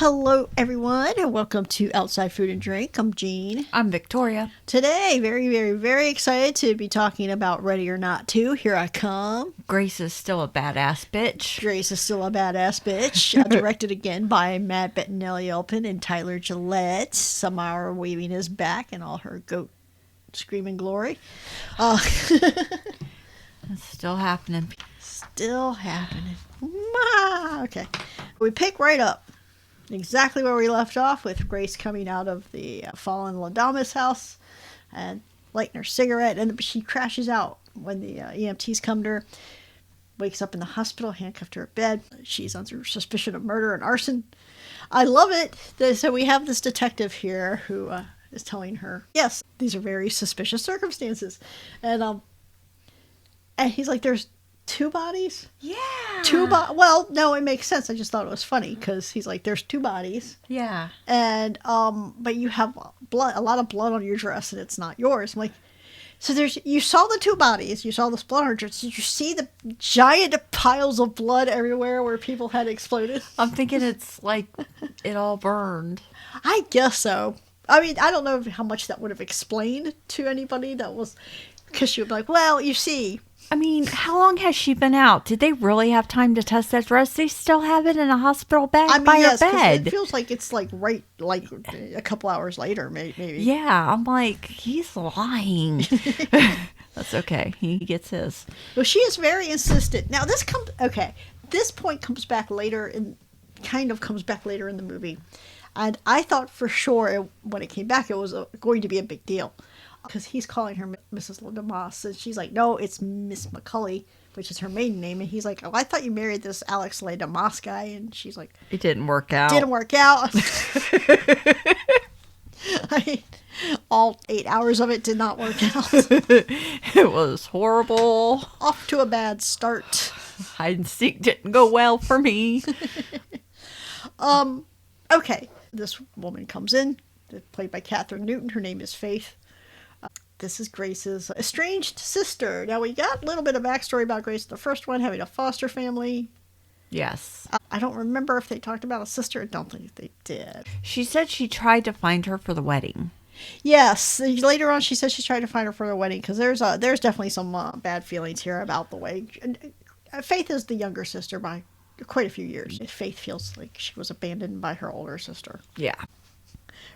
Hello, everyone, and welcome to Outside Food and Drink. I'm Jean. I'm Victoria. Today, very excited to be talking about Ready or Not 2. Here I come. Grace is still a badass bitch. Grace is still a badass bitch. Directed again by Matt Bettinelli-Olpin and Tyler Gillette. Samara Weaving is back in all her goat screaming glory. It's still happening. Still happening. Okay. We pick right up exactly where we left off, with Grace coming out of the fallen Ladamus house and lighting her cigarette, and she crashes out when the EMTs come to her. Wakes up in the hospital, handcuffed to her bed. She's under suspicion of murder and arson. I love it. So we have this detective here who is telling her, yes, these are very suspicious circumstances. And he's like, there's two bodies? Yeah. Well, no, it makes sense. I just thought it was funny because he's like, there's two bodies. Yeah. And, but you have a lot of blood on your dress and it's not yours. I'm like, so you saw the two bodies, you saw this blood on her dress. Did you see the giant piles of blood everywhere where people had exploded? I'm thinking it's like it all burned. I guess so. I mean, I don't know how much that would have explained to anybody because she would be like, well, you see. I mean, how long has she been out? Did they really have time to test that dress? They still have it in a hospital bag by her bed. It feels like it's like a couple hours later, maybe. Yeah, I'm like, he's lying. That's okay. He gets his. Well, she is very insistent. Now, this point comes back later in the movie. And I thought for sure when it came back, it was going to be a big deal. Because he's calling her Mrs. Ladamas, and she's like, no, it's Miss McCulley, which is her maiden name. And he's like, oh, I thought you married this Alex Ladamas guy. And she's like, it didn't work out. I mean, all 8 hours of it did not work out. It was horrible. Off to a bad start. Hide and seek didn't go well for me. Okay, this woman comes in, played by Catherine Newton. Her name is Faith. This is Grace's estranged sister. Now, we got a little bit of backstory about Grace, the first one, having a foster family. Yes. I don't remember if they talked about a sister. I don't think they did. She said she tried to find her for the wedding. Yes. Later on, she said she tried to find her for the wedding, because there's definitely some bad feelings here about the way. Faith is the younger sister by quite a few years. Faith feels like she was abandoned by her older sister. Yeah.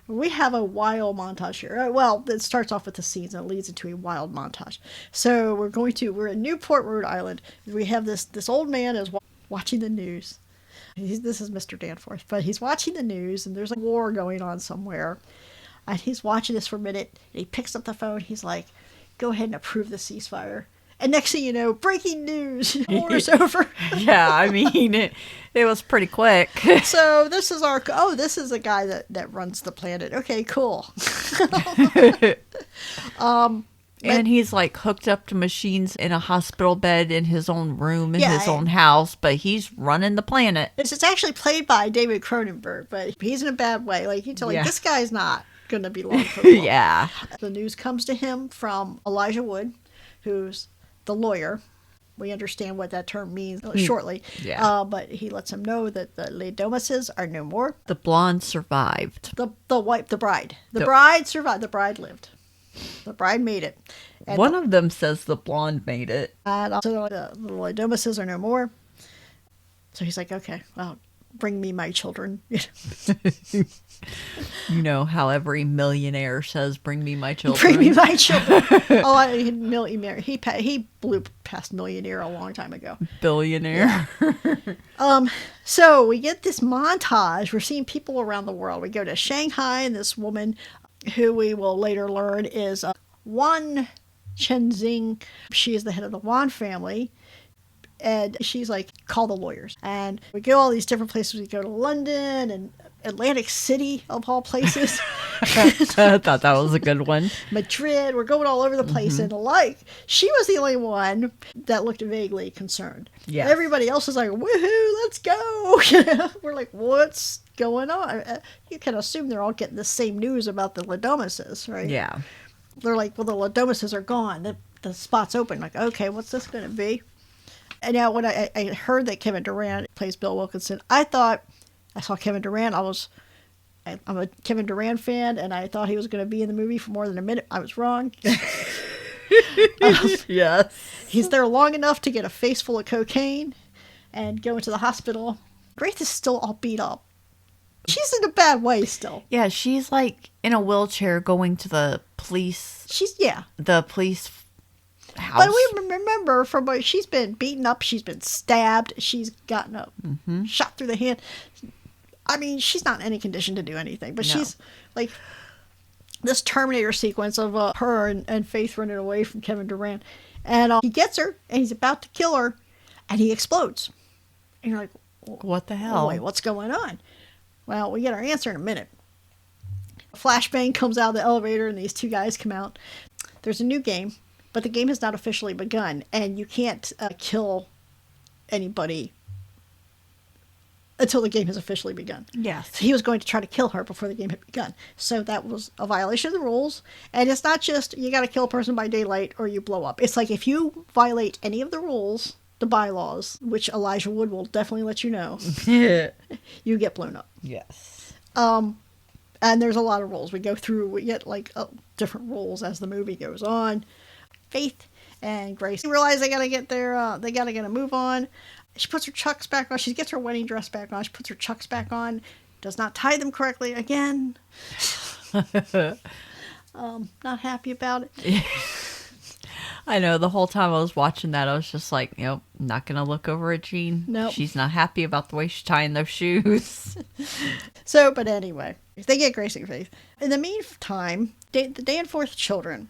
We have a wild montage here. Well, it starts off with the scenes and it leads into a wild montage. So we're in Newport, Rhode Island. We have this old man is watching the news. This is Mr. Danforth, but he's watching the news and there's a war going on somewhere. And he's watching this for a minute. And he picks up the phone. He's like, go ahead and approve the ceasefire. And next thing you know, breaking news, war's over. Yeah, I mean, it was pretty quick. So this is this is a guy that runs the planet. Okay, cool. And he's like hooked up to machines in a hospital bed in his own room in his own house, but he's running the planet. It's actually played by David Cronenberg, but he's in a bad way. Like, you tell like this guy's not going to be long for long. Yeah. The news comes to him from Elijah Wood, who's the lawyer. We understand what that term means shortly. Yeah. But he lets him know that the Ladomases are no more. The blonde survived. The bride. The bride survived. The bride lived. The bride made it. And one of them says the blonde made it. And also the Ladomases are no more. So he's like, okay, well, bring me my children. You know how every millionaire says, bring me my children. Bring me my children. Millionaire. He blew past millionaire a long time ago. Billionaire. Yeah. So we get this montage. We're seeing people around the world. We go to Shanghai, and this woman, who we will later learn is Wan Chenzing. She is the head of the Wan family. And she's like, call the lawyers. And we go all these different places. We go to London and Atlantic City, of all places. I thought that was a good one. Madrid. We're going all over the place. And she was the only one that looked vaguely concerned. Yeah. Everybody else is like, woohoo, let's go. We're like, what's going on? You can assume they're all getting the same news about the Ladomases, right? Yeah. They're like, well, the Ladomases are gone. The spot's open. Like, okay, what's this going to be? And now when I heard that Kevin Durant plays Bill Wilkinson, I thought I saw Kevin Durant. I'm a Kevin Durant fan, and I thought he was going to be in the movie for more than a minute. I was wrong. Yes. He's there long enough to get a face full of cocaine and go into the hospital. Grace is still all beat up. She's in a bad way still. Yeah, she's like in a wheelchair going to the police. The police house. But we remember from what she's been beaten up, she's been stabbed, she's gotten a shot through the hand. I mean, she's not in any condition to do anything, but she's like this Terminator sequence of her and Faith running away from Kevin Durant. And he gets her, and he's about to kill her, and he explodes. And you're like, what the hell? Wait, what's going on? Well, we get our answer in a minute. A flashbang comes out of the elevator, and these two guys come out. There's a new game, but the game has not officially begun, and you can't kill anybody until the game has officially begun. Yes. So he was going to try to kill her before the game had begun. So that was a violation of the rules. And it's not just you got to kill a person by daylight or you blow up. It's like if you violate any of the rules, the bylaws, which Elijah Wood will definitely let you know, you get blown up. Yes. And there's a lot of rules. We get like different rules as the movie goes on. Faith and Grace realize they got to get a move on. She puts her chucks back on. She gets her wedding dress back on. She puts her chucks back on. Does not tie them correctly again. Not happy about it. I know. The whole time I was watching that, I was just like, not going to look over at Jean. Nope. She's not happy about the way she's tying those shoes. So, but anyway, they get Grace and Faith. In the meantime, the Danforth children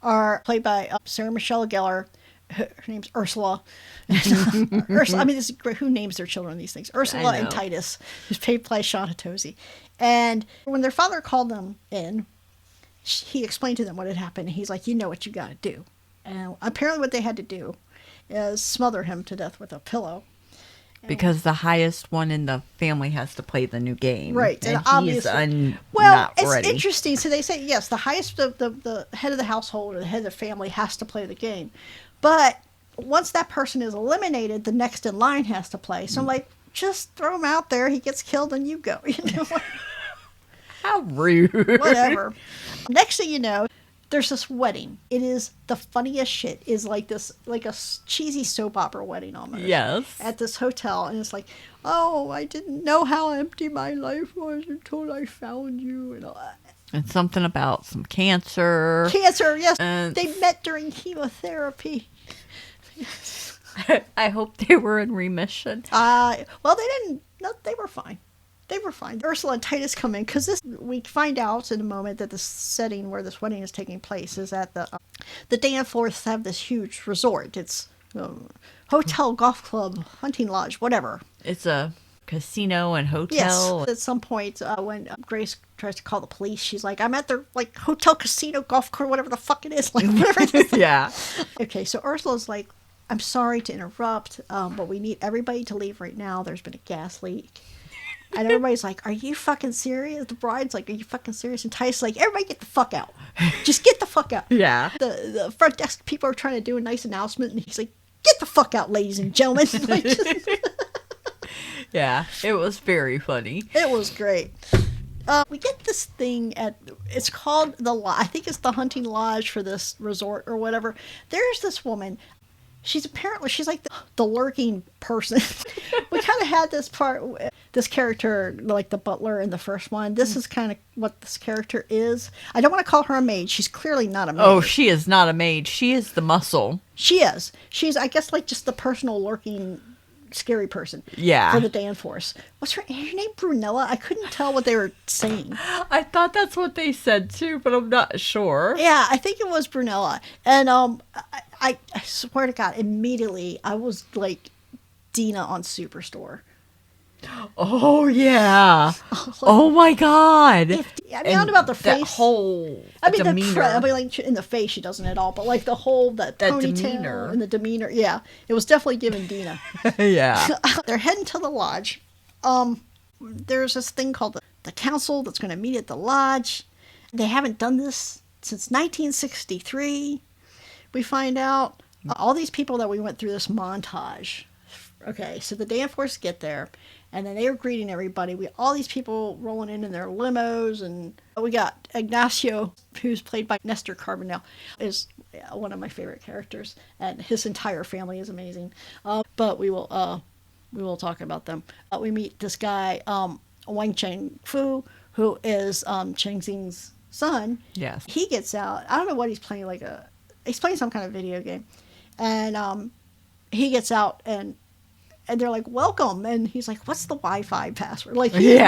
are played by Sarah Michelle Gellar. Her name's Ursula. Ursula. I mean, this is great. Who names their children these things? Ursula and Titus, who's played by Sean Hatosy. And when their father called them in, he explained to them what had happened. He's like, you know what you got to do. And apparently what they had to do is smother him to death with a pillow. Because the highest one in the family has to play the new game. Right. And obviously, not it's ready. interesting. So they say, yes, the highest, the head of the household or the head of the family has to play the game. But once that person is eliminated, the next in line has to play. So I'm like, just throw him out there. He gets killed and you go. How rude. Whatever. Next thing you know, there's this wedding. It is the funniest shit. Is like a cheesy soap opera wedding almost. Yes. At this hotel. And it's like, oh, I didn't know how empty my life was until I found you. And all that. And something about some cancer. Cancer, yes. They met during chemotherapy. I hope they were in remission. Well, they didn't. No, they were fine. They were fine. Ursula and Titus come in because we find out in a moment that the setting where this wedding is taking place is at the Danforths have this huge resort. It's hotel, golf club, hunting lodge, whatever. It's a casino and hotel. Yes. At some point, when Grace tries to call the police, she's like, I'm at their hotel, casino, golf course, whatever the fuck it is. Whatever it is. Yeah. Okay, so Ursula's like, I'm sorry to interrupt, but we need everybody to leave right now. There's been a gas leak. And everybody's like, are you fucking serious? The bride's like, are you fucking serious? And Tice's like, everybody get the fuck out. Just get the fuck out. Yeah. The front desk people are trying to do a nice announcement, and he's like, get the fuck out, ladies and gentlemen. Yeah, it was very funny. It was great. We get this thing it's called I think it's the hunting lodge for this resort or whatever. There's this woman. She's like the lurking person. We kind of had this character, like the butler in the first one. This is kind of what this character is. I don't want to call her a maid. She's clearly not a maid. Oh, she is not a maid. She is the muscle. She is. She's, I guess, like just the personal lurking scary person. Yeah. For the Danforths. What's her name? Brunella? I couldn't tell what they were saying. I thought that's what they said too, but I'm not sure. Yeah, I think it was Brunella. And I swear to God, immediately I was like Dina on Superstore. Oh yeah. Oh my God. Not about the face. That whole demeanor. In the face she doesn't at all, but like the whole that ponytail demeanor. And the demeanor. Yeah, it was definitely giving Dina. Yeah. They're heading to the lodge. There's this thing called the council that's going to meet at the lodge. They haven't done this since 1963. We find out all these people that we went through this montage Okay, so the Danforths get there, and then they were greeting everybody. All these people rolling in their limos, and we got Ignacio, who's played by Nestor Carbonell, is one of my favorite characters, and his entire family is amazing. But we will talk about them. We meet this guy, Wang Cheng Fu, who is Cheng Xing's son. Yes. He gets out. I don't know what he's playing. He's playing some kind of video game, and he gets out and they're like, welcome. And he's like, what's the Wi-Fi password? Like, he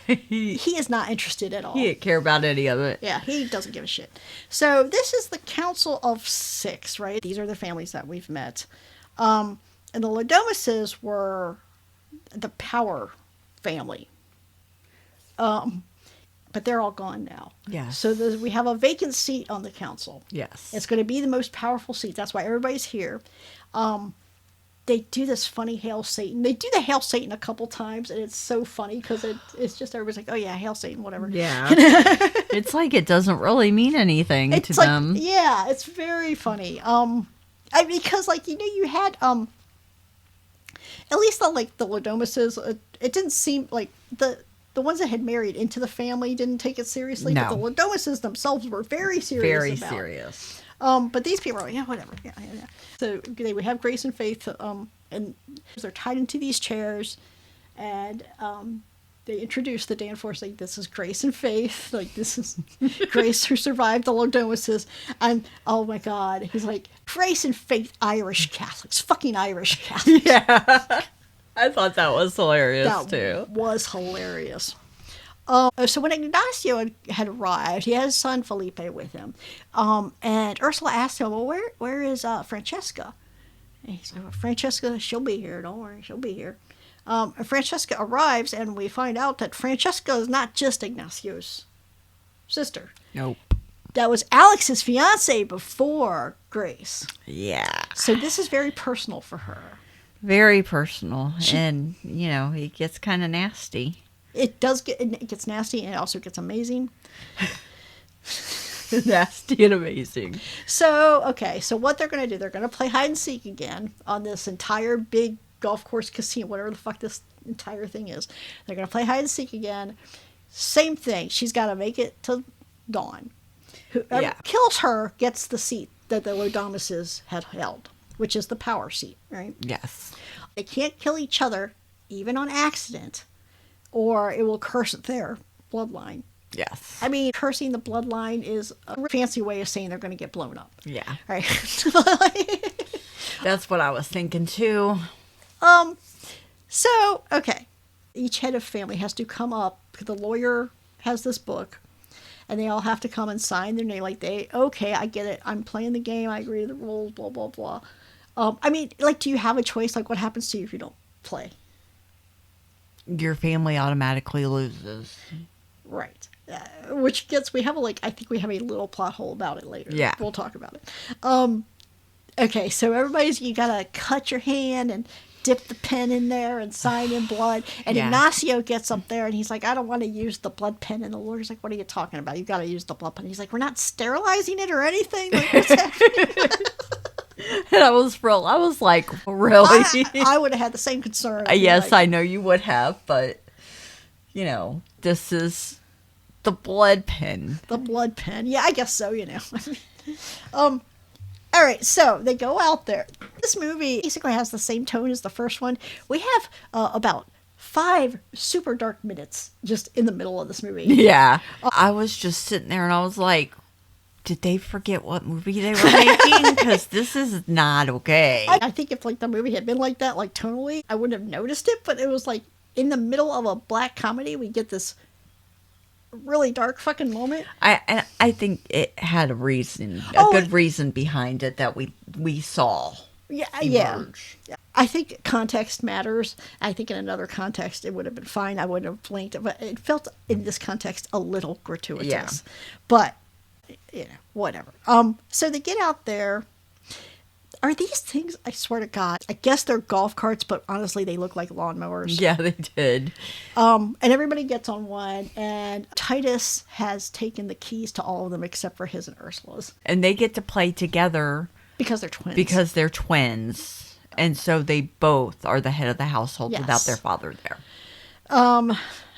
is not interested at all. He didn't care about any of it. Yeah, he doesn't give a shit. So this is the Council of Six, right? These are the families that we've met. And the Lodomuses were the power family. But they're all gone now. Yeah. So we have a vacant seat on the council. Yes. It's going to be the most powerful seat. That's why everybody's here. They do this funny Hail Satan. They do the Hail Satan a couple times, and it's so funny because it's just everybody's like, oh yeah, Hail Satan, whatever. Yeah. It's like it doesn't really mean anything to them. Yeah, it's very funny. Because you had at least the Lodomuses, it didn't seem like the ones that had married into the family didn't take it seriously. No. But the Lodomuses themselves were very serious. Very serious. But these people are like, yeah, whatever. Yeah. So they would have Grace and Faith, and they're tied into these chairs, and they introduce the Danforths, like, this is Grace and Faith, like, this is Grace who survived the Lodomuses, and oh my God, he's like, Grace and Faith, Irish Catholics, fucking Irish Catholics. Yeah. I thought that was hilarious, too. That was hilarious. So when Ignacio had arrived, he had his son Felipe with him. And Ursula asked him, well, where is Francesca? And he's like, well, Francesca, she'll be here. Don't worry, she'll be here. And Francesca arrives, and we find out that Francesca is not just Ignacio's sister. Nope. That was Alex's fiancée before Grace. Yeah. So this is very personal for her. Very personal. And, it gets kind of nasty. It gets nasty, and it also gets amazing. Nasty and amazing. So what they're going to do, they're going to play hide and seek again on this entire big golf course casino, whatever the fuck this entire thing is. They're going to play hide and seek again. Same thing. She's got to make it to Dawn. Whoever kills her gets the seat that the Lodomuses had held, which is the power seat, right? Yes. They can't kill each other, even on accident, or it will curse their bloodline. Yes. I mean, cursing the bloodline is a fancy way of saying they're going to get blown up. Yeah. Right. That's what I was thinking too. So, okay. Each head of family has to come up. The lawyer has this book, and they all have to come and sign their name. Like, okay, I get it. I'm playing the game. I agree to the rules, blah, blah, blah. I mean, like, do you have a choice? Like, what happens to you if you don't play? Your family automatically loses. Right. I think we have a little plot hole about it later. Yeah. We'll talk about it. Okay, so you gotta cut your hand and dip the pen in there and sign in blood. And Ignacio gets up there and he's like, I don't want to use the blood pen. And the lawyer's like, what are you talking about? You gotta use the blood pen. He's like, we're not sterilizing it or anything? Like, what's happening? And I was like, really? I would have had the same concern. Yes, I know you would have, but, this is the blood pen. The blood pen. Yeah, I guess so, All right, so they go out there. This movie basically has the same tone as the first one. We have about 5 super dark minutes just in the middle of this movie. Yeah. I was just sitting there and I was like, did they forget what movie they were making? Because this is not okay. I think if the movie had been like that, tonally, I wouldn't have noticed it. But it was like in the middle of a black comedy, we get this really dark fucking moment. I think it had a reason, a good reason behind it that we saw. Yeah, emerge. Yeah. I think context matters. I think in another context it would have been fine. I wouldn't have blinked, but it felt in this context a little gratuitous. Yeah. But whatever. So they get out there. Are these things, I swear to God, I guess they're golf carts, but honestly they look like lawnmowers. Yeah, they did. And everybody gets on one, and Titus has taken the keys to all of them except for his and Ursula's. And they get to play together. Because they're twins. And so they both are the head of the household Yes. without their father there.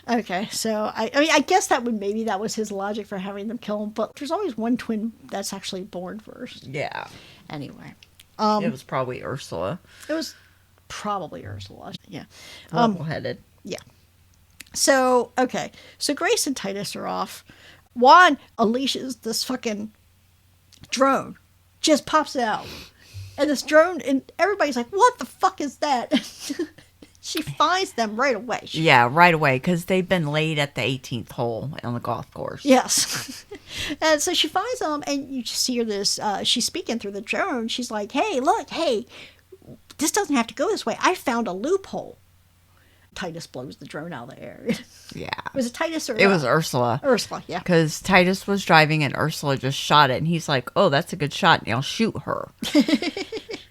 Okay, so I mean, I guess that was his logic for having them kill him, but there's always one twin that's actually born first. Yeah. Anyway. It was probably Ursula. It was probably Ursula. Yeah. Level-headed. Yeah. So, okay. So Grace and Titus are off. Juan unleashes this fucking drone. Just pops out. And this drone, and everybody's like, what the fuck is that? She finds them right away. Yeah, right away, because they've been laid at the 18th hole on the golf course. Yes. And so she finds them, and you just see her she's speaking through the drone. She's like, hey, look, this doesn't have to go this way. I found a loophole. Titus blows the drone out of the air. Yeah. Was it Titus or... It was Ursula. Ursula, yeah. Because Titus was driving and Ursula just shot it. And he's like, oh, that's a good shot. Now shoot her. This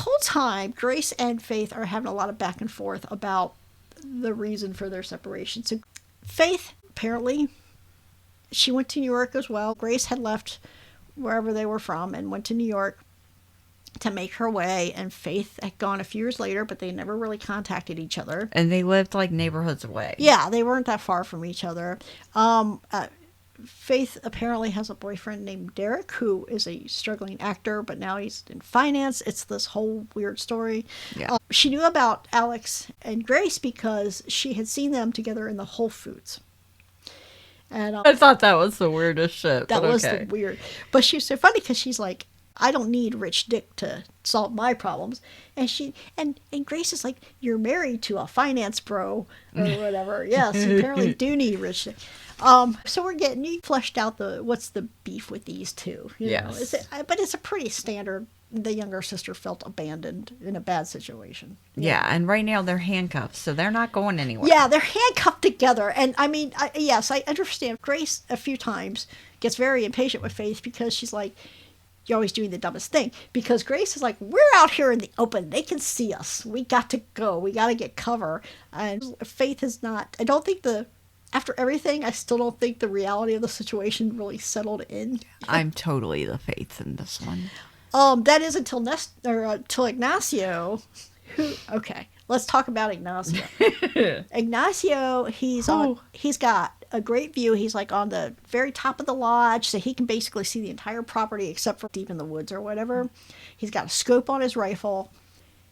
whole time, Grace and Faith are having a lot of back and forth about the reason for their separation. So Faith, apparently, she went to New York as well. Grace had left wherever they were from and went to New York to make her way, and Faith had gone a few years later, but they never really contacted each other. And they lived like neighborhoods away. Yeah, they weren't that far from each other. Faith apparently has a boyfriend named Derek, who is a struggling actor, but now he's in finance. It's this whole weird story. Yeah. She knew about Alex and Grace because she had seen them together in the Whole Foods. And I thought that was the weirdest shit. that was the weird. But she was so funny because she's like, I don't need rich dick to solve my problems. And she and Grace is like, you're married to a finance bro or whatever. Yes, you apparently do need rich dick. So we're getting you fleshed out what's the beef with these two. Yes. But it's a pretty standard. The younger sister felt abandoned in a bad situation. Yeah, and right now they're handcuffed, so they're not going anywhere. Yeah, they're handcuffed together. And I mean, yes, I understand. Grace a few times gets very impatient with Faith because she's like, you're always doing the dumbest thing. Because Grace is like, we're out here in the open. They can see us. We got to go. We got to get cover. And Faith is not, I don't think after everything, I still don't think the reality of the situation really settled in. I'm totally the Faith in this one. That is until Ignacio, okay, let's talk about Ignacio. Ignacio, he's got a great view. He's like on the very top of the lodge, so he can basically see the entire property except for deep in the woods or whatever. He's got a scope on his rifle.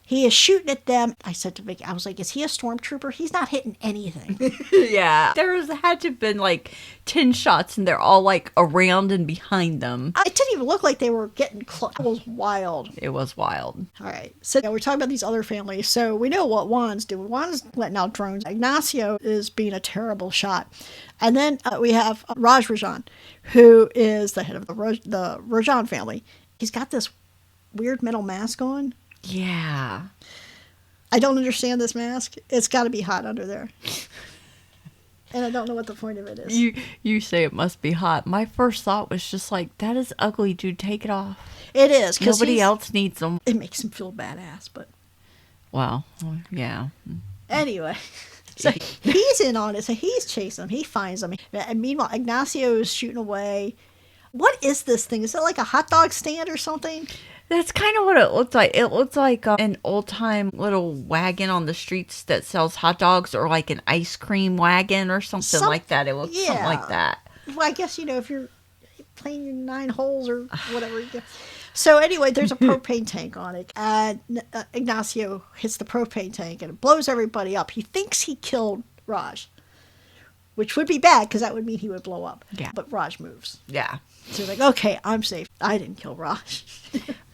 He is shooting at them. I said to Vicky, I was like, is he a stormtrooper? He's not hitting anything. Yeah. Had to have been like 10 shots and they're all like around and behind them. It didn't even look like they were getting close. It was wild. It was wild. All right. So we're talking about these other families. So we know what Juan's doing. Juan's letting out drones. Ignacio is being a terrible shot. And then we have Raj Rajan, who is the head of the Rajan family. He's got this weird metal mask on. Yeah. I don't understand this mask. It's got to be hot under there. And I don't know what the point of it is. You say it must be hot. My first thought was just like, that is ugly, dude. Take it off. It is. Nobody else needs them. It makes him feel badass, but... Well, yeah. Anyway. So he's in on it. So he's chasing them. He finds them. And meanwhile, Ignacio is shooting away. What is this thing? Is it like a hot dog stand or something? That's kind of what it looked like. It looked like an old-time little wagon on the streets that sells hot dogs, or like an ice cream wagon or something like that. It looked something like that. Well, I guess, if you're playing your 9 holes or whatever. So anyway, there's a propane tank on it. And Ignacio hits the propane tank and it blows everybody up. He thinks he killed Raj, which would be bad because that would mean he would blow up. Yeah. But Raj moves. Yeah. So he's like, okay, I'm safe. I didn't kill Raj.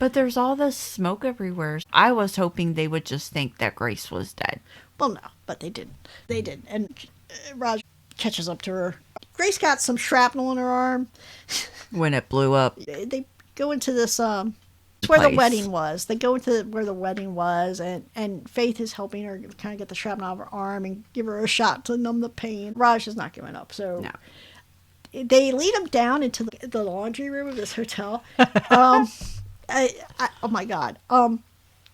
But there's all this smoke everywhere. I was hoping they would just think that Grace was dead. Well, no, but they didn't. They didn't. And Raj catches up to her. Grace got some shrapnel in her arm. When it blew up. They go into this, it's where the wedding was. They go into where the wedding was, and Faith is helping her kind of get the shrapnel out of her arm and give her a shot to numb the pain. Raj is not giving up, so... No. They lead him down into the laundry room of this hotel. Oh my God.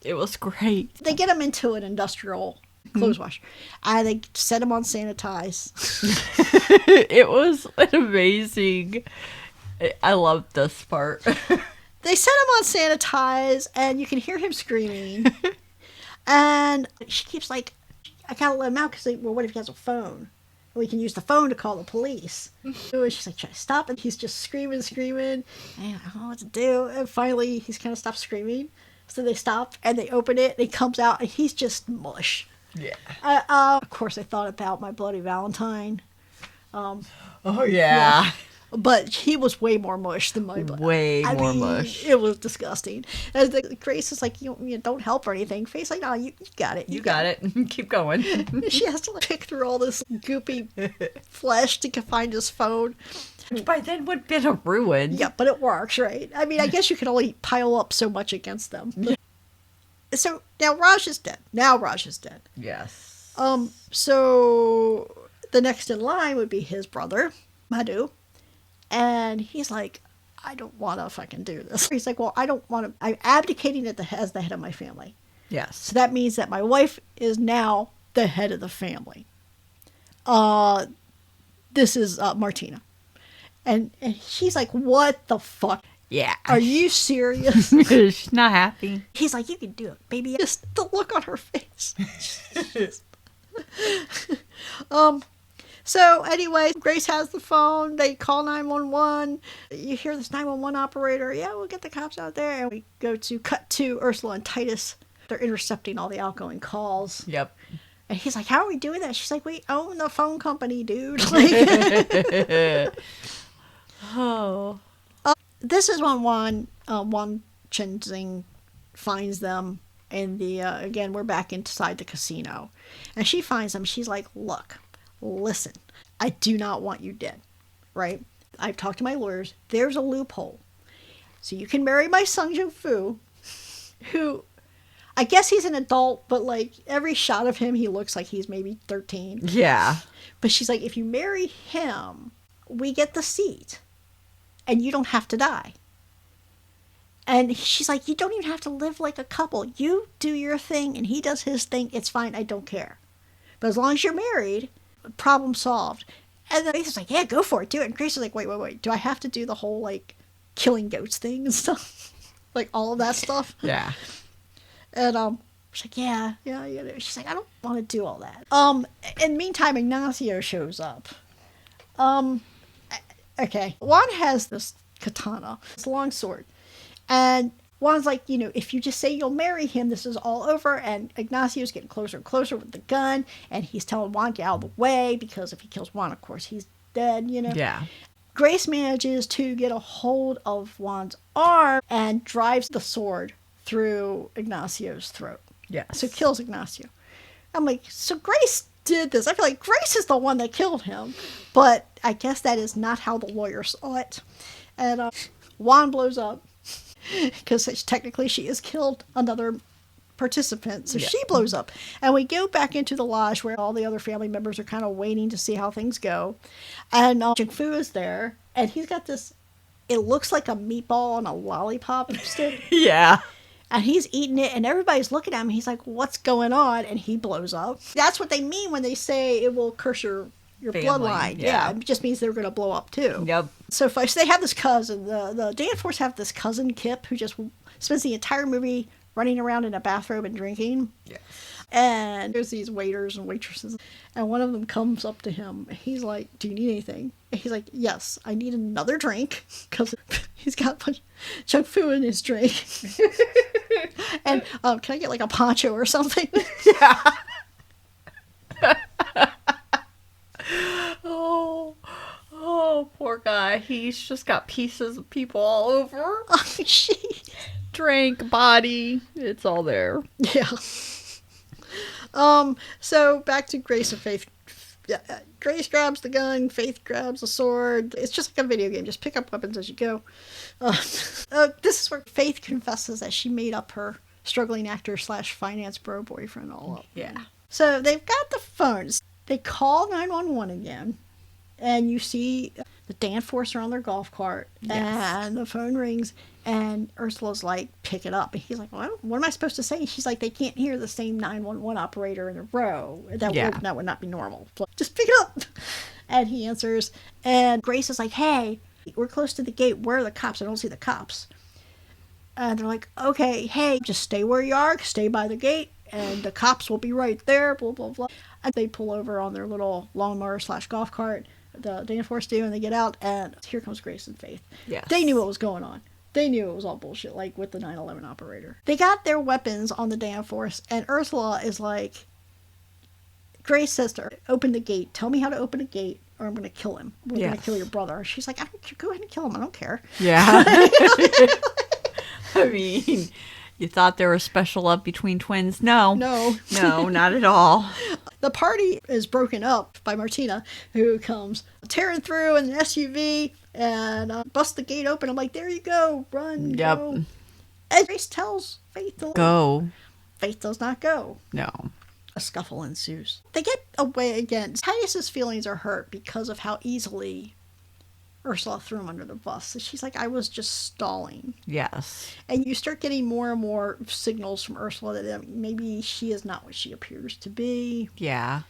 It was great. They get him into an industrial clothes washer. And they set him on sanitize. It was amazing. I loved this part. they set him on sanitize, and you can hear him screaming. And she keeps like, I gotta let him out because, well, what if he has a phone? We can use the phone to call the police. And she's like, try to stop. And he's just screaming. And I don't know what to do. And finally, he's kind of stopped screaming. So they stop and they open it. And he comes out and he's just mush. Yeah. Of course, I thought about My Bloody Valentine. Oh, yeah. But he was way more mush than my blood. Way more mush. It was disgusting. And Grace is like, you don't help or anything. Faye's like, no, you got it. You got it. Keep going. She has to pick through all this goopy flesh to find his phone. Which by then would have been a ruin. Yeah, but it works, right? I mean, I guess you can only pile up so much against them. So now Raj is dead. Yes. So the next in line would be his brother, Madhu. And he's like, I don't want to fucking do this. He's like, well, I don't want to. I'm abdicating as the head of my family. Yes. So that means that my wife is now the head of the family. This is Martina. And she's like, what the fuck? Yeah. Are you serious? She's not happy. He's like, you can do it, baby. Just the look on her face. So anyway, Grace has the phone. They call 911. You hear this 911 operator. Yeah, we'll get the cops out there. And we cut to Ursula and Titus. They're intercepting all the outgoing calls. Yep. And he's like, how are we doing that? She's like, we own the phone company, dude. Oh. This is when Juan Chenzing finds them in the, again, we're back inside the casino. And she finds them. She's like, look. Listen, I do not want you dead, right? I've talked to my lawyers. There's a loophole. So you can marry my Sung Jung Fu, who, I guess he's an adult, but like every shot of him, he looks like he's maybe 13. Yeah. But she's like, if you marry him, we get the seat and you don't have to die. And she's like, you don't even have to live like a couple. You do your thing and he does his thing. It's fine. I don't care. But as long as you're married, problem solved. And then Grace is like, yeah, go for it, do it. And Grace is like, wait, do I have to do the whole like killing goats thing and stuff? Like all of that stuff? Yeah. And she's like, yeah, you know. She's like, I don't want to do all that. In meantime, Ignacio shows up. Okay. Juan has this katana. It's a long sword. And Juan's like, if you just say you'll marry him, this is all over. And Ignacio's getting closer and closer with the gun. And he's telling Juan, get out of the way. Because if he kills Juan, of course, he's dead, Yeah. Grace manages to get a hold of Juan's arm and drives the sword through Ignacio's throat. Yeah. So kills Ignacio. I'm like, so Grace did this. I feel like Grace is the one that killed him. But I guess that is not how the lawyer saw it. And Juan blows up. Because technically she has killed another participant. So she blows up. And we go back into the lodge where all the other family members are kind of waiting to see how things go. And Jung Fu is there. And he's got this, it looks like a meatball on a lollipop stick. Yeah. And he's eating it. And everybody's looking at him. He's like, what's going on? And he blows up. That's what they mean when they say it will curse your bloodline. Yeah. It just means they're going to blow up too. Yep. So they have this cousin. The Danforths have this cousin, Kip, who just spends the entire movie running around in a bathrobe and drinking. Yes. And there's these waiters and waitresses. And one of them comes up to him. He's like, do you need anything? And he's like, yes, I need another drink. Because he's got Jung Fu in his drink. And can I get like a poncho or something? Yeah. Oh, poor guy. He's just got pieces of people all over. Drink, body, it's all there. Yeah. So back to Grace and Faith. Grace grabs the gun, Faith grabs the sword. It's just like a video game. Just pick up weapons as you go. This is where Faith confesses that she made up her struggling actor / finance bro boyfriend all up. Yeah. So they've got the phones. They call 911 again. And you see the Danforths are on their golf cart. Yes. And the phone rings. And Ursula's like, pick it up. And he's like, well, what am I supposed to say? She's like, they can't hear the same 911 operator in a row. That would not be normal. Just pick it up. And he answers. And Grace is like, hey, we're close to the gate. Where are the cops? I don't see the cops. And they're like, okay, hey, just stay where you are, stay by the gate, and the cops will be right there, blah, blah, blah. And they pull over on their little lawnmower / golf cart, the Danforth do, and they get out, and here comes Grace and Faith. Yes. They knew what was going on. They knew it was all bullshit, like with the 9/11 operator. They got their weapons on the Danforth, and Ursula is like, Grace says to her, open the gate. Tell me how to open a gate, or I'm going to kill him. We're going to kill your brother. She's like, I don't care. Go ahead and kill him. I don't care. Yeah. I mean, you thought there was special love between twins? No. No. No, not at all. The party is broken up by Martina, who comes tearing through in an SUV and busts the gate open. I'm like, there you go. Run. Yep. Go. And Grace tells Faith to go. Faith does not go. No. A scuffle ensues. They get away again. Titus's feelings are hurt because of how easily Ursula threw him under the bus. So she's like, I was just stalling. Yes. And you start getting more and more signals from Ursula that maybe she is not what she appears to be. Yeah.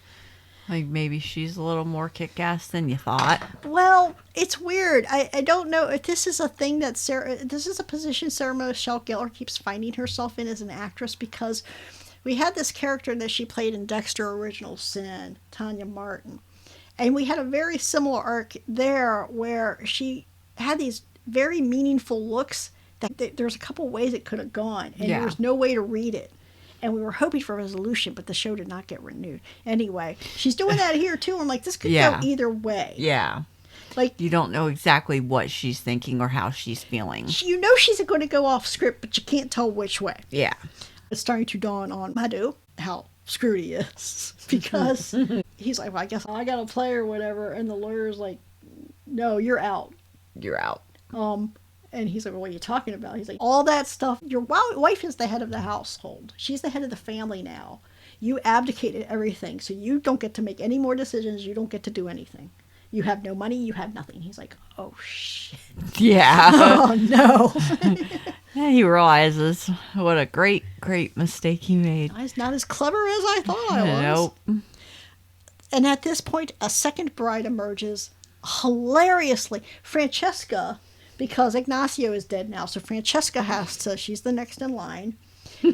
Like maybe she's a little more kick-ass than you thought. Well, it's weird. I don't know if this is a thing that this is a position Sarah Michelle Gellar keeps finding herself in as an actress, because we had this character that she played in Dexter Original Sin, Tanya Martin. And we had a very similar arc there where she had these very meaningful looks that there's a couple ways it could have gone. And there was no way to read it. And we were hoping for resolution, but the show did not get renewed. Anyway, she's doing that here too. I'm like, this could go either way. Yeah. Like, you don't know exactly what she's thinking or how she's feeling. You know she's going to go off script, but you can't tell which way. Yeah. It's starting to dawn on Madhu how screwed he is, because he's like, well, I guess I got to play or whatever. And the lawyer's like, no, you're out. You're out. And he's like, well, what are you talking about? He's like, all that stuff. Your wife is the head of the household. She's the head of the family now. You abdicated everything, so you don't get to make any more decisions. You don't get to do anything. You have no money. You have nothing. He's like, oh, shit. Yeah. Oh, no. He realizes what a great, great mistake he made. He's not as clever as I thought I was. Nope. And at this point, a second bride emerges. Hilariously, Francesca, because Ignacio is dead now, so Francesca she's the next in line.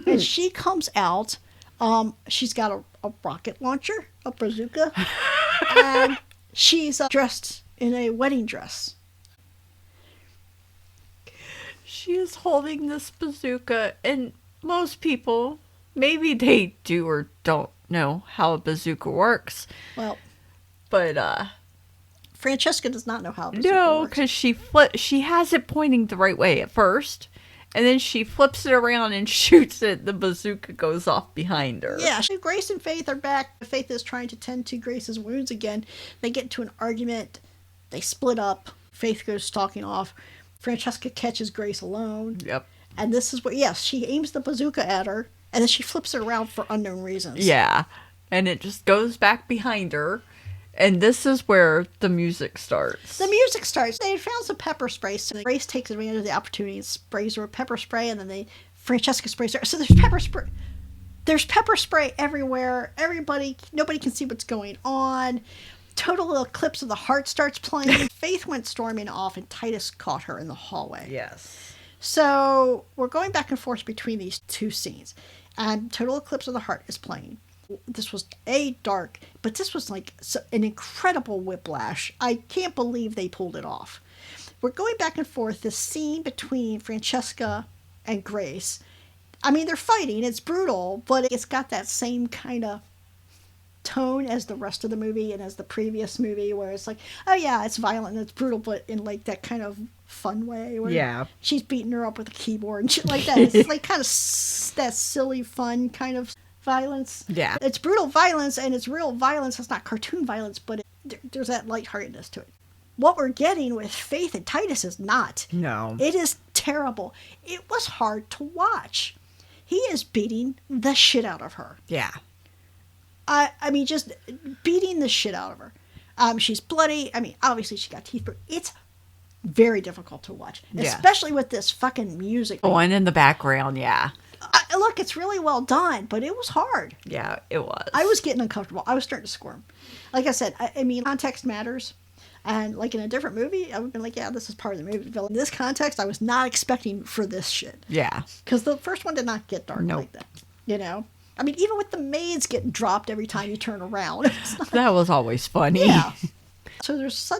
And she comes out. She's got a rocket launcher, a bazooka, and she's dressed in a wedding dress. She is holding this bazooka, and most people, maybe they do or don't know how a bazooka works. Well, but Francesca does not know how a bazooka no, works. because she has it pointing the right way at first, and then she flips it around and shoots it. The bazooka goes off behind her. Yeah, Grace and Faith are back. Faith is trying to tend to Grace's wounds again. They get into an argument. They split up. Faith goes stalking off. Francesca catches Grace alone. Yep. And this is what, she aims the bazooka at her, and then she flips it around for unknown reasons. Yeah. And it just goes back behind her. And this is where the music starts. The music starts. They found some pepper spray, so Grace takes advantage of the opportunity and sprays her with pepper spray, and then Francesca sprays her. So there's pepper spray. There's pepper spray everywhere. Nobody can see what's going on. Total Eclipse of the Heart starts playing. Faith went storming off, and Titus caught her in the hallway. Yes. So we're going back and forth between these two scenes, and Total Eclipse of the Heart is playing. This was dark, but this was like an incredible whiplash. I can't believe they pulled it off. We're going back and forth. This scene between Francesca and Grace. I mean, they're fighting. It's brutal, but it's got that same kind of tone as the rest of the movie and as the previous movie, where it's like, oh yeah, it's violent and it's brutal, but in like that kind of fun way where she's beating her up with a keyboard and shit like that. It's like kind of that silly fun kind of violence. Yeah, it's brutal violence and it's real violence. It's not cartoon violence, but there's that lightheartedness to it. What we're getting with Faith and Titus is not. No, it is terrible. It was hard to watch. He is beating the shit out of her. Yeah. I mean, just beating the shit out of her. She's bloody. I mean, obviously she got teeth, but it's very difficult to watch, especially with this fucking music. Oh, and in the background, look, it's really well done, but it was hard. Yeah, it was. I was getting uncomfortable. I was starting to squirm. Like I said, I mean, context matters. And like in a different movie, I would have been like, yeah, this is part of the movie. But in this context, I was not expecting for this shit. Yeah. Because the first one did not get dark Nope. like that. You know? I mean, even with the maids getting dropped every time you turn around. It's not, That was always funny. yeah. So there's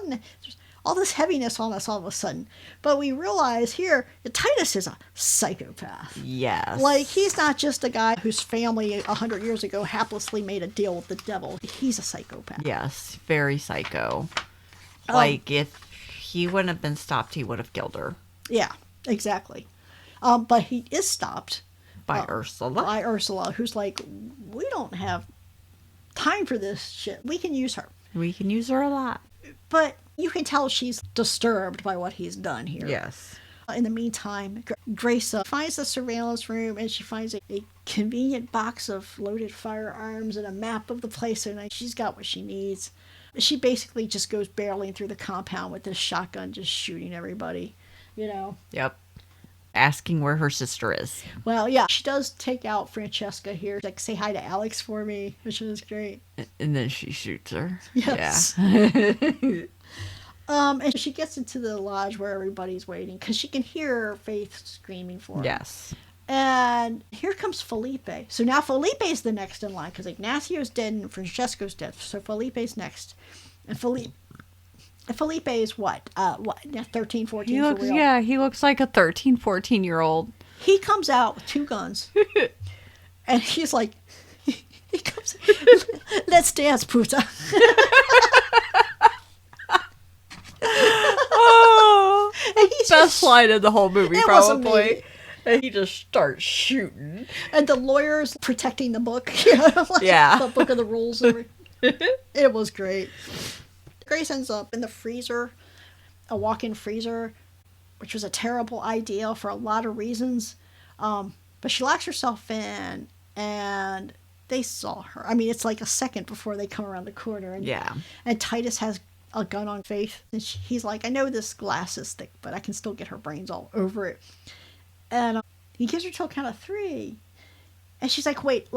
all this heaviness on us all of a sudden. But we realize here that Titus is a psychopath. Yes. Like, he's not just a guy whose family 100 years ago haplessly made a deal with the devil. He's a psychopath. Yes, very psycho. Like, if he wouldn't have been stopped, he would have killed her. Yeah, exactly. But he is stopped. By Ursula. By Ursula, who's like, we don't have time for this shit. We can use her. We can use her a lot. But you can tell she's disturbed by what he's done here. Yes. In the meantime, Grace finds the surveillance room, and she finds a convenient box of loaded firearms and a map of the place, and she's got what she needs. She basically just goes barreling through the compound with this shotgun, just shooting everybody, you know. Yep. Asking where her sister is. Well, yeah, she does take out Francesca here. Like, say hi to Alex for me, which is great. And then she shoots her. Yes. Yeah. And she gets into the lodge where everybody's waiting because she can hear Faith screaming for her. Yes. And here comes Felipe. So now Felipe's the next in line because Ignacio's dead and Francesco's dead. So Felipe's next. And Felipe is what? 13, 14 He for looks, real. yeah, he looks like a 13, 14-year-old. He comes out with 2 guns. And he's like, he comes, let's dance, puta. Oh, And he's best line of the whole movie, It was probably. amazing. And he just starts shooting. And the lawyer's protecting the book. You know, like Yeah. The book of the rules. It was great. Grace ends up in the freezer, a walk-in freezer, which was a terrible idea for a lot of reasons. But she locks herself in, and they saw her. I mean, it's like a second before they come around the corner. And, Yeah. And Titus has a gun on Faith. And he's like, I know this glass is thick, but I can still get her brains all over it. And he gives her till count of 3. And she's like, wait.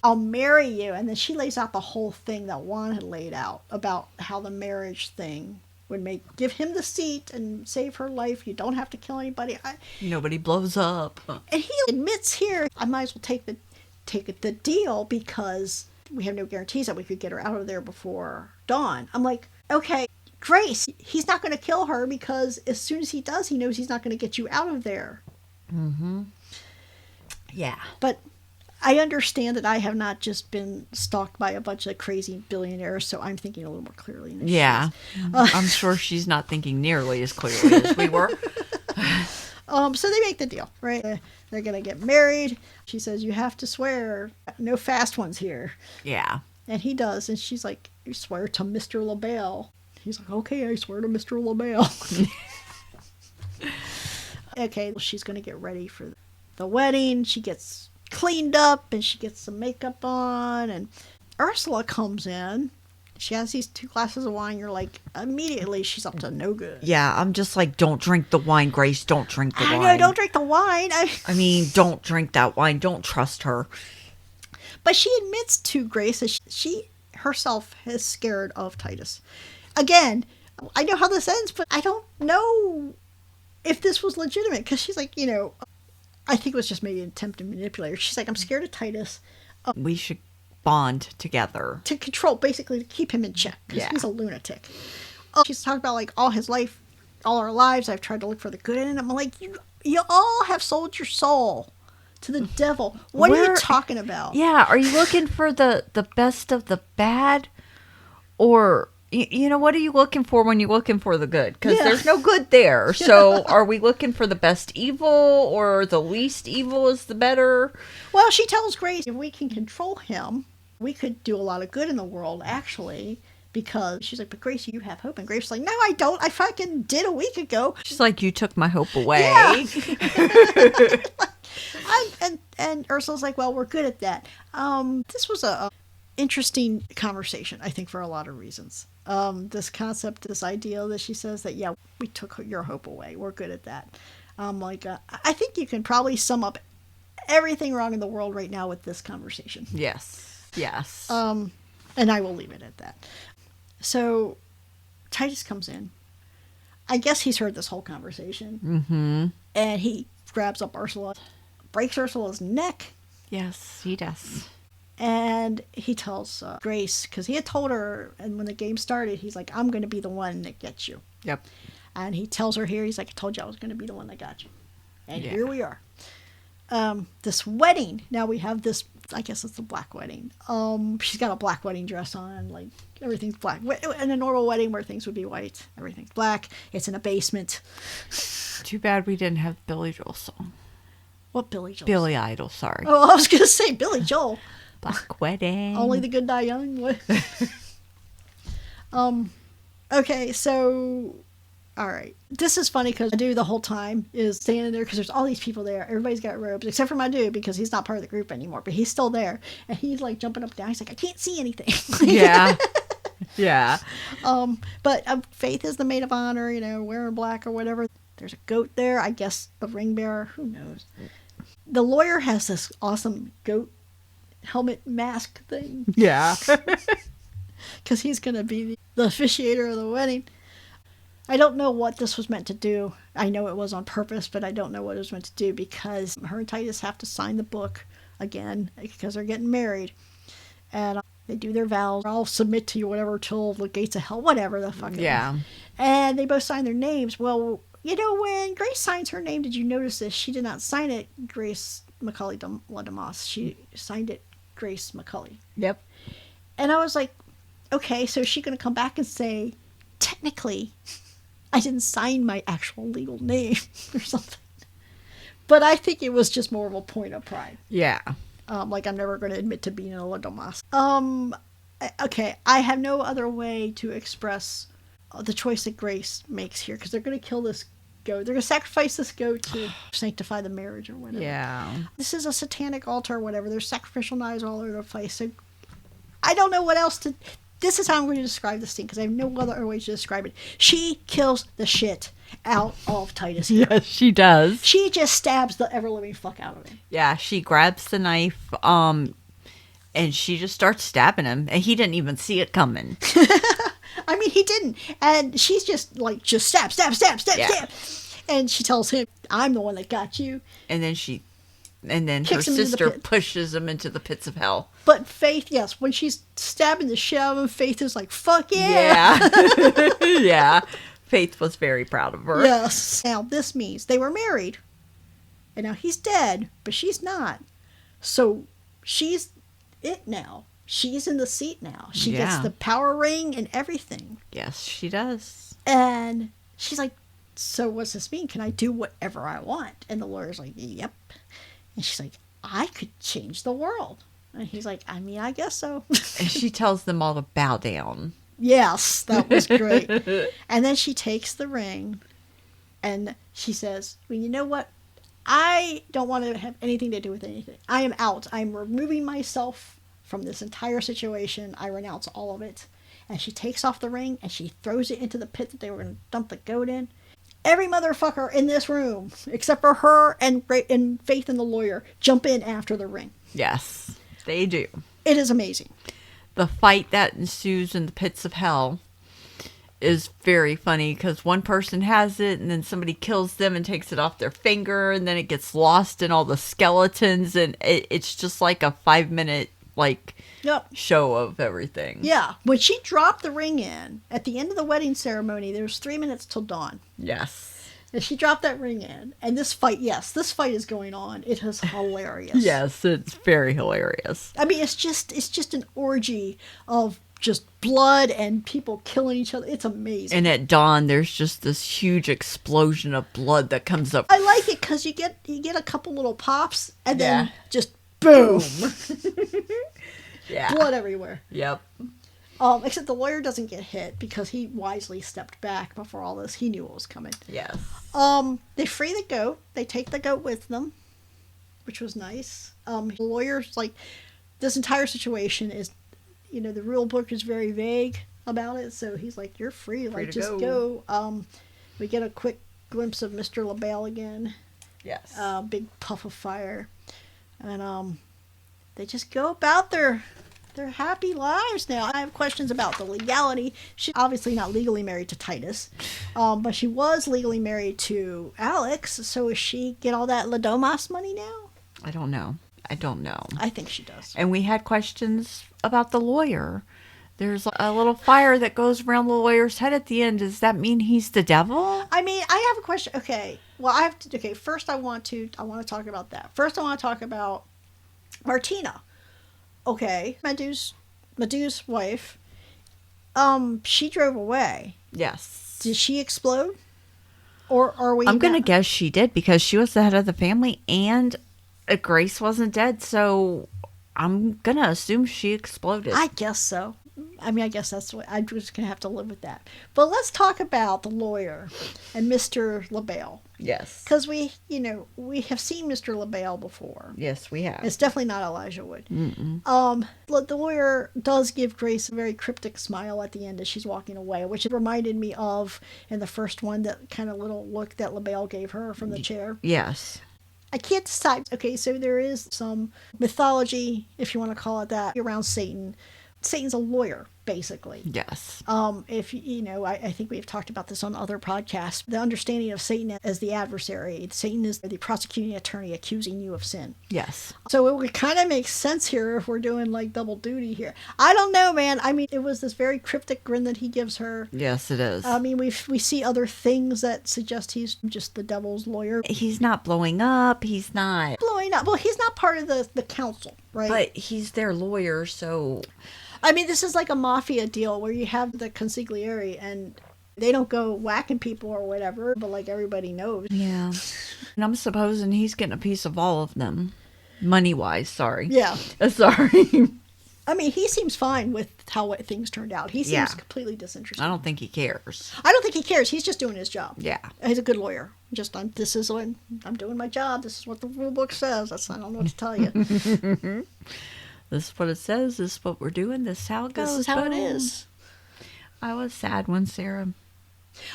I'll marry you. And then she lays out the whole thing that Juan had laid out about how the marriage thing would give him the seat and save her life. You don't have to kill anybody. Nobody blows up. And he admits here, I might as well take the deal because we have no guarantees that we could get her out of there before dawn. I'm like, okay, Grace, he's not going to kill her because as soon as he does, he knows he's not going to get you out of there. Mm-hmm. Yeah. But I understand that I have not just been stalked by a bunch of crazy billionaires, so I'm thinking a little more clearly than she Yeah. is. I'm sure she's not thinking nearly as clearly as we were. So they make the deal, right? They're going to get married. She says, you have to swear. No fast ones here. Yeah. And he does. And she's like, you swear to Mr. LaBelle. He's like, okay, I swear to Mr. LaBelle. Okay, well, she's going to get ready for the wedding. She gets cleaned up and she gets some makeup on. And Ursula comes in. She has these 2 glasses of wine. You're like, immediately she's up to no good. Yeah, I'm just like, don't drink the wine, Grace. Don't drink the wine. I know, don't drink the wine. I mean, don't drink that wine. Don't trust her. But she admits to Grace that she herself is scared of Titus. Again, I know how this ends, but I don't know if this was legitimate. Because she's like, I think it was just maybe an attempt to manipulate her. She's like, I'm scared of Titus. We should bond together. To control, basically, to keep him in check. Because Yeah. he's a lunatic. She's talking about, like, all his life, all our lives, I've tried to look for the good in it. I'm like, you all have sold your soul to the devil. What are you talking about? Yeah, are you looking for the best of the bad? Or, what are you looking for when you're looking for the good? Because there's no good there. So are we looking for the best evil or the least evil is the better? Well, she tells Grace, if we can control him, we could do a lot of good in the world, actually. Because she's like, but Grace, you have hope. And Grace's like, no, I don't. I fucking did a week ago. She's like, you took my hope away. Yeah. And Ursula's like, well, we're good at that. This was a interesting conversation, I think, for a lot of reasons. This concept, this idea that she says that, yeah, we took your hope away. We're good at that. I think you can probably sum up everything wrong in the world right now with this conversation. Yes. And I will leave it at that. So Titus comes in. I guess he's heard this whole conversation. Mm-hmm. And he grabs up Ursula, breaks Ursula's neck. Yes, he does. And he tells Grace, because he had told her, and when the game started, he's like, I'm going to be the one that gets you. Yep. And he tells her here, he's like, I told you I was going to be the one that got you. And here we are. This wedding. Now we have this, I guess it's a black wedding. She's got a black wedding dress on, like everything's black. In a normal wedding where things would be white, everything's black. It's in a basement. Too bad we didn't have Billy Joel song. What Billy Joel? Billy Idol, sorry. Oh, I was going to say Billy Joel. Black wedding. Only the good die young. What? Okay, so all right. This is funny because Madhu the whole time is standing there because there's all these people there. Everybody's got robes except for Madhu because he's not part of the group anymore, but he's still there. And he's like jumping up and down. He's like, I can't see anything. Yeah. Yeah. But Faith is the maid of honor, wearing black or whatever. There's a goat there. I guess the ring bearer. Who knows? The lawyer has this awesome goat helmet mask thing. Yeah. Because he's going to be the officiator of the wedding. I don't know what this was meant to do. I know it was on purpose, but I don't know what it was meant to do because her and Titus have to sign the book again because they're getting married. And they do their vows. I'll submit to you whatever till the gates of hell, whatever the fuck. Yeah. And they both sign their names. Well, when Grace signs her name, did you notice this? She did not sign it Grace Macaulay Ladamas. She signed it Grace Macaulay. Yep. And I was like, okay, so is she going to come back and say, technically, I didn't sign my actual legal name or something? But I think it was just more of a point of pride. Yeah. Like, I'm never going to admit to being a Ladamas. Okay, I have no other way to express the choice that Grace makes here, because they're going to kill this goat. They're going to sacrifice this goat to sanctify the marriage or whatever. Yeah. This is a satanic altar or whatever. There's sacrificial knives all over the place. So I don't know what else to... This is how I'm going to describe this thing, because I have no other way to describe it. She kills the shit out of Titus here. Yes, she does. She just stabs the ever-living fuck out of him. Yeah, she grabs the knife, and she just starts stabbing him, and he didn't even see it coming. I mean, he didn't. And she's just stab, stab, stab, stab, Yeah. stab. And she tells him, I'm the one that got you. And then her Kicks him into the sister pit. pushes him into the pits of hell. But Faith, yes, when she's stabbing the shit out of him, Faith is like, fuck yeah. Yeah. Yeah. Faith was very proud of her. Yes. Now, this means they were married. And now he's dead, but she's not. So she's it now. She's in the seat now. She gets Yeah. the power ring and everything. Yes, she does. And she's like, so what's this mean? Can I do whatever I want? And the lawyer's like, yep. And she's like, I could change the world. And he's like, I mean, I guess so. And she tells them all to bow down. Yes, that was great. And then she takes the ring and she says, well, you know what? I don't want to have anything to do with anything. I am out. I'm removing myself from this entire situation. I renounce all of it. And she takes off the ring and she throws it into the pit that they were going to dump the goat in. Every motherfucker in this room, except for her and Faith and the lawyer, jump in after the ring. Yes, they do. It is amazing. The fight that ensues in the pits of hell is very funny because one person has it and then somebody kills them and takes it off their finger and then it gets lost in all the skeletons and it's just like a 5-minute Yep. show of everything. Yeah. When she dropped the ring in, at the end of the wedding ceremony, there was 3 minutes till dawn. Yes. And she dropped that ring in. And this fight is going on. It is hilarious. Yes, it's very hilarious. I mean, it's just an orgy of just blood and people killing each other. It's amazing. And at dawn, there's just this huge explosion of blood that comes up. I like it because you get a couple little pops and then Yeah. just boom. Yeah. Blood everywhere. Yep. Except the lawyer doesn't get hit because he wisely stepped back before all this. He knew what was coming. Yes. They free the goat. They take the goat with them, which was nice. The lawyer's like, this entire situation is, the rule book is very vague about it. So he's like, you're free. Like, just go. We get a quick glimpse of Mr. LaBelle again. Yes. Big puff of fire. And they just go about their their happy lives now. I have questions about the legality. She's obviously not legally married to Titus, but she was legally married to Alex. So does she get all that Ladomas money now? I don't know. I think she does. And we had questions about the lawyer. There's a little fire that goes around the lawyer's head at the end. Does that mean he's the devil? I mean, I have a question. Okay. Well, I have to. Okay. First, I want to talk about that. First, I want to talk about Martina. Okay. Madhu's wife. She drove away. Yes. Did she explode? Or are we? I'm going to guess she did because she was the head of the family and Grace wasn't dead. So I'm going to assume she exploded. I guess so. I mean, I guess that's what I'm just going to have to live with that. But let's talk about the lawyer and Mr. LaBelle. Yes. Because we have seen Mr. LaBelle before. Yes, we have. It's definitely not Elijah Wood. Mm-mm. The lawyer does give Grace a very cryptic smile at the end as she's walking away, which reminded me of in the first one, that kind of little look that LaBelle gave her from the chair. Yes. I can't decide. Okay, so there is some mythology, if you want to call it that, around Satan. Satan's a lawyer, basically. Yes. If I think we've talked about this on other podcasts. The understanding of Satan as the adversary. Satan is the prosecuting attorney accusing you of sin. Yes. So it would kind of make sense here if we're doing like double duty here. I don't know, man. I mean, it was this very cryptic grin that he gives her. Yes, it is. I mean, we see other things that suggest he's just the devil's lawyer. He's not blowing up. He's not blowing up. Well, he's not part of the council, right? But he's their lawyer, so... I mean, this is like a mafia deal where you have the consigliere and they don't go whacking people or whatever, but like everybody knows. Yeah. And I'm supposing he's getting a piece of all of them. Money-wise, sorry. Yeah. Sorry. I mean, he seems fine with how things turned out. He seems completely disinterested. I don't think he cares. I don't think he cares. He's just doing his job. Yeah. He's a good lawyer. This is what I'm doing my job. This is what the rule book says. I don't know what to tell you. This is what it says. This is what we're doing. This is how it goes. This is how it is. I was sad when Ursula...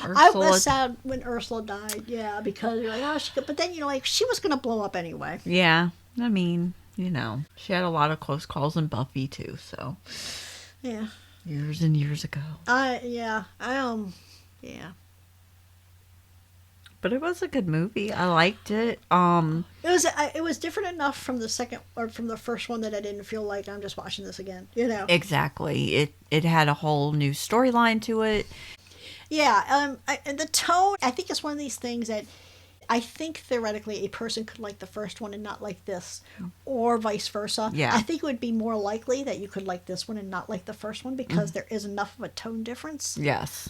I was sad when Ursula died, yeah, because you're like, oh, but then, she was going to blow up anyway. Yeah. I mean, she had a lot of close calls in Buffy, too, so... Yeah. Years and years ago. Yeah. But it was a good movie. I liked it. It was different enough from the second or from the first one that I didn't feel like I'm just watching this again. Exactly. It had a whole new storyline to it. Yeah. And the tone, I think, is one of these things that I think theoretically a person could like the first one and not like this, or vice versa. Yeah. I think it would be more likely that you could like this one and not like the first one because there is enough of a tone difference. Yes.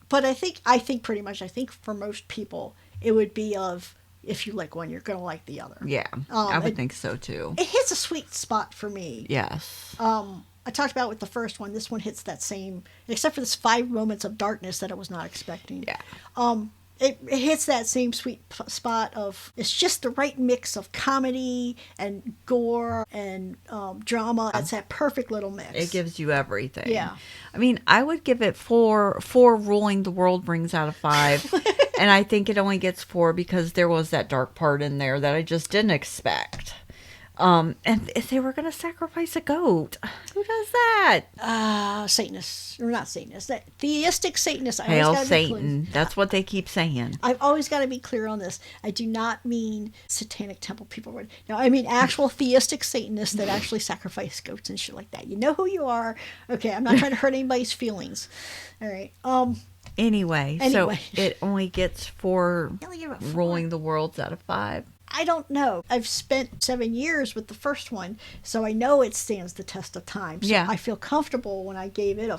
But I think for most people, it would be if you like one, you're going to like the other. Yeah, I would think so too. It hits a sweet spot for me. Yes. I talked about with the first one. This one hits that same, except for this 5 moments of darkness that I was not expecting. Yeah. It hits that same sweet spot of, it's just the right mix of comedy and gore and drama. It's that perfect little mix. It gives you everything. Yeah. I mean, I would give it 4 ruling the world brings out of 5. And I think it only gets 4 because there was that dark part in there that I just didn't expect. And if they were going to sacrifice a goat, who does that? Satanists. Or not Satanists. Theistic Satanists. Hail Satan. That's what they keep saying. I've always got to be clear on this. I do not mean satanic temple people. No, I mean actual theistic Satanists that actually sacrifice goats and shit like that. You know who you are. Okay, I'm not trying to hurt anybody's feelings. All right. Anyway, so it only gets 4 ruling the worlds out of 5. I don't know. I've spent 7 years with the first one, so I know it stands the test of time. So I feel comfortable when I gave it a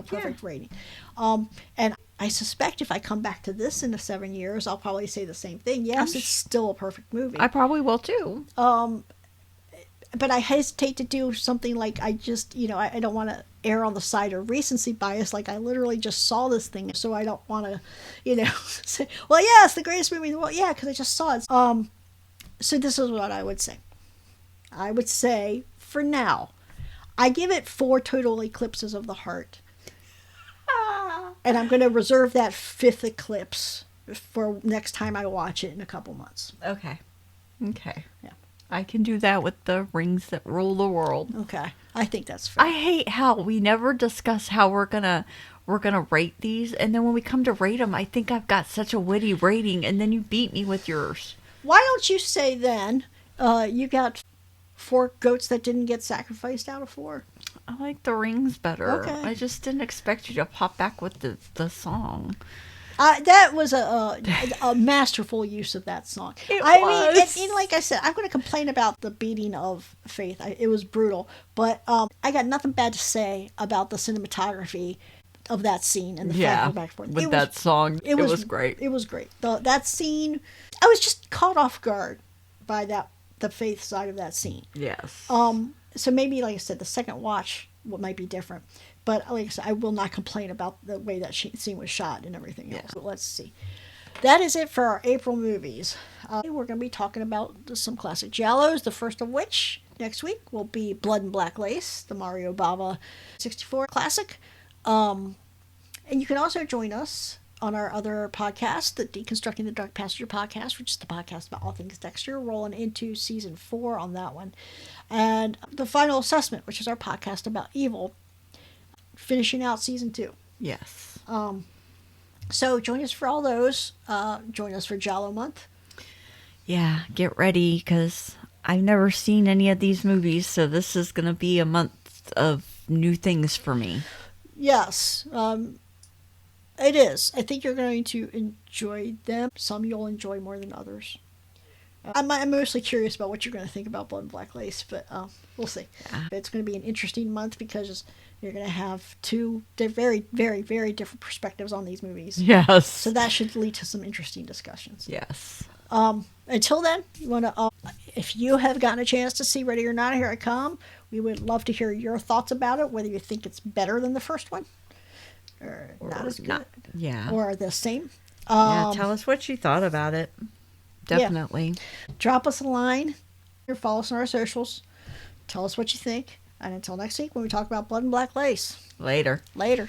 perfect rating. And I suspect if I come back to this in 7 years, I'll probably say the same thing. Yes, it's still a perfect movie. I probably will too. But I hesitate to do something like I don't want to err on the side of recency bias. Like I literally just saw this thing, so I don't want to, say, well, yeah, it's the greatest movie in the world. Yeah, because I just saw it. So this is what I would say. I would say, for now, I give it 4 total eclipses of the heart. And I'm going to reserve that 5th eclipse for next time I watch it in a couple months. Okay. Yeah. I can do that with the Rings That Rule the World. Okay, I think that's fair. I hate how we never discuss how we're gonna rate these, and then when we come to rate them, I think I've got such a witty rating, and then you beat me with yours. Why don't you say then you got 4 goats that didn't get sacrificed out of 4? I like the Rings better. Okay. I just didn't expect you to pop back with the song. That was a masterful use of that song. It mean, was. like I said, I'm going to complain about the beating of Faith. It was brutal, but I got nothing bad to say about the cinematography of that scene and the fact back and forth. With that song, it was great. It was great. That scene, I was just caught off guard by the Faith side of that scene. Yes. So maybe, like I said, the second watch might be different. But like I said, I will not complain about the way that scene was shot and everything else. But let's see. That is it for our April movies. We're going to be talking about some classic giallos, the first of which next week will be Blood and Black Lace, the Mario Bava 64 classic. And you can also join us on our other podcast, the Deconstructing the Dark Passenger podcast, which is the podcast about all things Dexter, rolling into season 4 on that one. And the Final Assessment, which is our podcast about evil, finishing out season 2. Yes. So join us for all those. Join us for Giallo month. Yeah, get ready, because I've never seen any of these movies, so this is going to be a month of new things for me. Yes, it is. I think you're going to enjoy them. Some you'll enjoy more than others. I'm mostly curious about what you're going to think about Blood and Black Lace, but we'll see. Yeah. It's going to be an interesting month because you're going to have 2 very, very, very different perspectives on these movies. Yes. So that should lead to some interesting discussions. Yes. Until then, you want to, if you have gotten a chance to see Ready or Not, Here I Come, we would love to hear your thoughts about it, whether you think it's better than the first one or not as good. Yeah. Or the same. Tell us what you thought about it. Definitely. Yeah. Drop us a line or follow us on our socials. Tell us what you think. And until next week when we talk about Blood and Black Lace. Later. Later.